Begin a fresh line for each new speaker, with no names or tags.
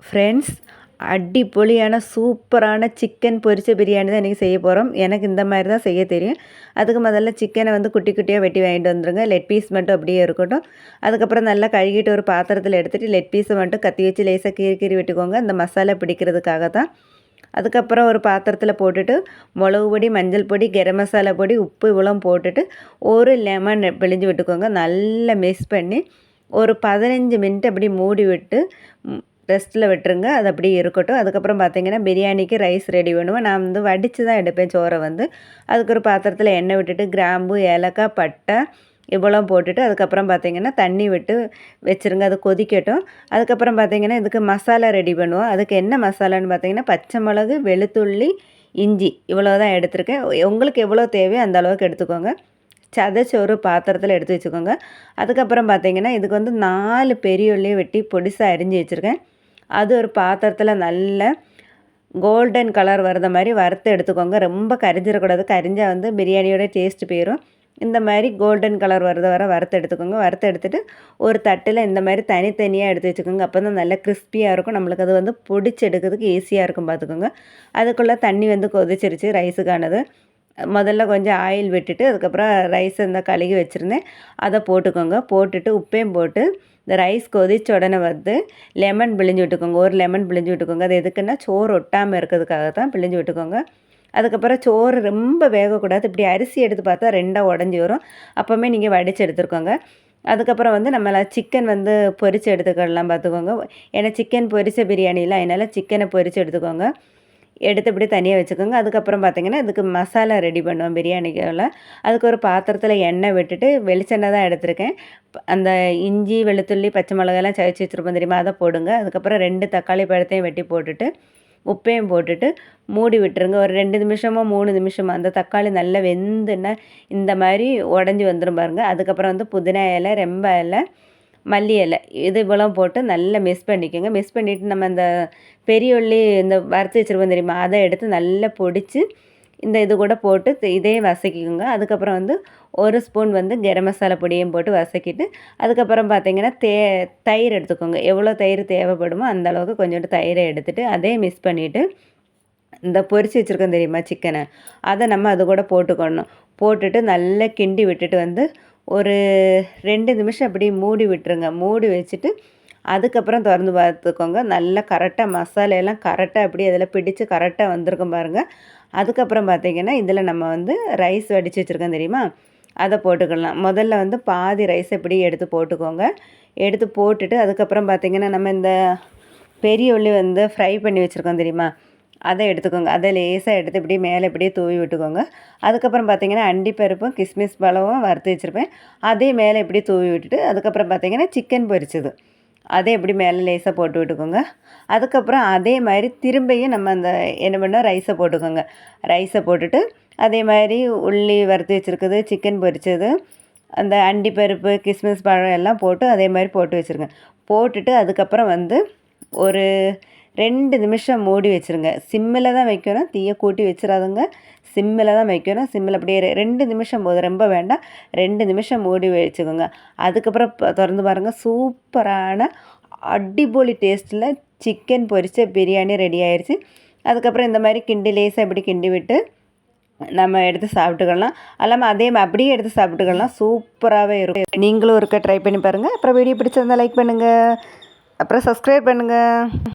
Friends, அடிப்பொலியான சூப்பரான chicken பொரிச்ச பிரியாணி தான் இன்றைக்கி செய்ய போகிறோம். எனக்கு இந்த மாதிரி தான் செய்ய தெரியும். அதுக்கு முதல்ல சிக்கனை வந்து குட்டி குட்டியாக வெட்டி வாங்கிட்டு வந்துடுங்க. லெக் பீஸ் மட்டும் அப்படியே இருக்கட்டும். அதுக்கப்புறம் நல்லா கழுகிட்டு ஒரு பாத்திரத்தில் எடுத்துகிட்டு லெக் பீஸை மட்டும் கத்தி வச்சு லேசாக கீறி கீறி வெட்டிக்கோங்க. இந்த மசாலா பிடிக்கிறதுக்காக தான். அதுக்கப்புறம் ஒரு பாத்திரத்தில் போட்டுட்டு மிளகு பொடி, மஞ்சள் பொடி, கரம் மசாலா பொடி, உப்பு இவ்வளோ போட்டுட்டு ஒரு லெமன் பிழிஞ்சு விட்டுக்கோங்க. நல்லா மிக்ஸ் பண்ணி ஒரு 15 மினிட் அப்படி மூடி விட்டு ரெஸ்ட்டில் விட்டுருங்க. அது அப்படியே இருக்கட்டும். அதுக்கப்புறம் பார்த்திங்கன்னா பிரியாணிக்கு ரைஸ் ரெடி பண்ணுவேன். நான் வந்து வடித்து தான் எடுப்பேன் சோறை வந்து. அதுக்கு ஒரு பாத்திரத்தில் எண்ணெய் விட்டுட்டு கிராம்பு, ஏலக்காய், பட்டை இவ்வளோ போட்டுட்டு அதுக்கப்புறம் பார்த்திங்கன்னா தண்ணி விட்டு வச்சுருங்க. அது கொதிக்கட்டும். அதுக்கப்புறம் பார்த்திங்கன்னா இதுக்கு மசாலா ரெடி பண்ணுவோம். அதுக்கு என்ன மசாலான்னு பார்த்திங்கன்னா பச்சை மிளகு, வெளுத்துள்ளி, இஞ்சி இவ்வளோ தான் எடுத்திருக்கேன். உங்களுக்கு எவ்வளோ தேவையோ அந்த அளவுக்கு எடுத்துக்கோங்க. சதைச்சி ஒரு பாத்திரத்தில் எடுத்து வச்சுக்கோங்க. அதுக்கப்புறம் பார்த்திங்கன்னா இதுக்கு வந்து 4 பெரிய உள்ளியை வெட்டி பொடிசாக அரிஞ்சு வச்சுருக்கேன். அது ஒரு பாத்திரத்தில் நல்ல கோல்டன் கலர் வர்ற மாதிரி வறுத்து எடுத்துக்கோங்க. ரொம்ப கரிஞ்சிடக்கூடாது. கரிஞ்சால் வந்து பிரியாணியோட டேஸ்ட்டு போயிடும். இந்த மாதிரி கோல்டன் கலர் வர வறுத்து எடுத்துக்கோங்க. வறுத்து எடுத்துகிட்டு ஒரு தட்டில் இந்த மாதிரி தனித்தனியாக எடுத்து வச்சுக்கோங்க. அப்போ தான் நல்லா கிறிஸ்பியாக இருக்கும். நம்மளுக்கு அது வந்து பொடிச்சு எடுக்கிறதுக்கு ஈஸியாக இருக்கும் பார்த்துக்கோங்க. அதுக்குள்ளே தண்ணி வந்து கொதிச்சிருச்சு ரைஸுக்கானது. முதல்ல கொஞ்சம் ஆயில் விட்டுட்டு அதுக்கப்புறம் ரைஸ் இந்த கழுகி வச்சுருந்தேன் அதை போட்டுக்கோங்க. போட்டுட்டு உப்பையும் போட்டு இந்த ரைஸ் கொதிச்ச உடனே வந்து லெமன் பிழிஞ்சு விட்டுக்கோங்க. ஒரு லெமன் பிழிஞ்சு விட்டுக்கோங்க. அது எதுக்குன்னா சோறு ஒட்டாமல் இருக்கிறதுக்காக தான் பிழிஞ்சு விட்டுக்கோங்க. அதுக்கப்புறம் சோறு ரொம்ப வேகக்கூடாது. இப்படி அரிசி எடுத்து பார்த்தா 2ஆக உடஞ்சி வரும். அப்போவுமே நீங்கள் வடித்து எடுத்துருக்கோங்க. அதுக்கப்புறம் வந்து நம்மளை சிக்கன் வந்து பொரித்து எடுத்துக்கலாம் பார்த்துக்கோங்க. ஏன்னா சிக்கன் பொரிச்ச பிரியாணியில் அதனால் சிக்கனை பொரித்து எடுத்துக்கோங்க. எடுத்து இப்படி தனியாக வச்சுக்கோங்க. அதுக்கப்புறம் பார்த்திங்கன்னா இதுக்கு மசாலா ரெடி பண்ணுவோம் பிரியாணிக்குள்ள. அதுக்கு ஒரு பாத்திரத்தில் எண்ணெய் விட்டுட்டு வெளிச்செண்ணெய் தான் எடுத்திருக்கேன். அந்த இஞ்சி, வெளுத்துள்ளி, பச்சை மிளகாலாம் சதைச்சி வச்சுருப்போம் தெரியுமா, அதை போடுங்க. அதுக்கப்புறம் 2 தக்காளி பழத்தையும் வெட்டி போட்டுட்டு உப்பையும் போட்டுட்டு மூடி விட்டுருங்க. ஒரு 2 நிமிஷமோ 3 நிமிஷமோ அந்த தக்காளி நல்லா வெந்துன்னா இந்த மாதிரி உடஞ்சி வந்துடும் பாருங்கள். அதுக்கப்புறம் வந்து புதினா இலை, ரெம்ப இலை, மல்லி இலை இது இவ்வளோ போட்டு நல்லா மிக்ஸ் பண்ணிக்கோங்க. மிக்ஸ் பண்ணிவிட்டு நம்ம இந்த பெரிய உள்ளி இந்த வறுத்து வச்சுருப்போம் தெரியுமா, அதை எடுத்து நல்லா பொடித்து இந்த இது கூட போட்டு இதையும் வதக்கிக்கோங்க. அதுக்கப்புறம் வந்து ஒரு ஸ்பூன் வந்து கரம் மசாலா பொடியும் போட்டு வதக்கிட்டு அதுக்கப்புறம் பார்த்திங்கன்னா தயிர் எடுத்துக்கோங்க. எவ்வளோ தயிர் தேவைப்படுமோ அந்த அளவுக்கு கொஞ்சோண்டு தயிரை எடுத்துகிட்டு அதையும் மிக்ஸ் பண்ணிவிட்டு இந்த பொரிச்சு வச்சுருக்கோம் தெரியுமா சிக்கனை, அதை நம்ம அது கூட போட்டுக்கணும். போட்டுட்டு நல்லா கிண்டி விட்டுட்டு வந்து ஒரு 2 நிமிஷம் அப்படி மூடி விட்டுருங்க. மூடி வச்சுட்டு அதுக்கப்புறம் திறந்து பார்த்துக்கோங்க. நல்லா கரெக்டாக மசாலையெல்லாம் கரெக்டாக அப்படி அதில் பிடிச்சி கரெக்டாக வந்திருக்கும் பாருங்கள். அதுக்கப்புறம் பார்த்திங்கன்னா இதில் நம்ம வந்து ரைஸ் வடித்து வச்சுருக்கோம் தெரியுமா, அதை போட்டுக்கலாம். முதல்ல வந்து பாதி ரைஸ் இப்படி எடுத்து போட்டுக்கோங்க. எடுத்து போட்டுட்டு அதுக்கப்புறம் பார்த்திங்கன்னா நம்ம இந்த பெரிய உள்ளி வந்து ஃப்ரை பண்ணி வச்சுருக்கோம் தெரியுமா, அதை எடுத்துக்கோங்க. அதை லேசாக எடுத்து இப்படி மேலே இப்படியே தூவி விட்டுக்கோங்க. அதுக்கப்புறம் பார்த்திங்கன்னா அண்டிப்பருப்பும் கிஸ்மிஸ் பழமும் வறுத்து வச்சுருப்பேன், அதே மேலே இப்படி தூவி விட்டுட்டு அதுக்கப்புறம் பார்த்திங்கன்னா சிக்கன் பொரிச்சது அதே எப்படி மேலே லேசாக போட்டு விட்டுக்கோங்க. அதுக்கப்புறம் அதே மாதிரி திரும்பியும் நம்ம அந்த என்ன பண்ணோம் ரைஸை போட்டுக்கோங்க. ரைஸை போட்டுட்டு அதே மாதிரி உள்ளி வறுத்து வச்சுருக்குது, சிக்கன் பொரிச்சது, அந்த அண்டிப்பருப்பு, கிஸ்மிஸ் பழம் எல்லாம் போட்டு அதே மாதிரி போட்டு வச்சுருங்க. போட்டுட்டு அதுக்கப்புறம் வந்து ஒரு 2 நிமிஷம் மூடி வச்சுருங்க. சிம்மில் தான் வைக்கணும், தீயை கூட்டி வச்சிடாதுங்க. சிம்மில் தான் வைக்கணும். சிம்மில் அப்படியே 2 நிமிஷம் போதும், ரொம்ப வேண்டாம். 2 நிமிஷம் மூடி வச்சுக்கோங்க. அதுக்கப்புறம் திறந்து பாருங்கள், சூப்பரான அடிப்பொலி டேஸ்ட்டில் சிக்கன் பொரிச்ச பிரியாணி ரெடி ஆயிடுச்சு. அதுக்கப்புறம் இந்த மாதிரி கிண்டி லேசாக இப்படி கிண்டி விட்டு நம்ம எடுத்து சாப்பிட்டுக்கலாம். அல்லாமல் அதே அப்படியே எடுத்து சாப்பிட்டுக்கலாம். சூப்பராகவே இருக்கும். நீங்களும் இருக்க ட்ரை பண்ணி பாருங்கள். அப்புறம் வீடியோ பிடிச்சிருந்தால் லைக் பண்ணுங்கள், அப்புறம் சப்ஸ்கிரைப் பண்ணுங்கள்.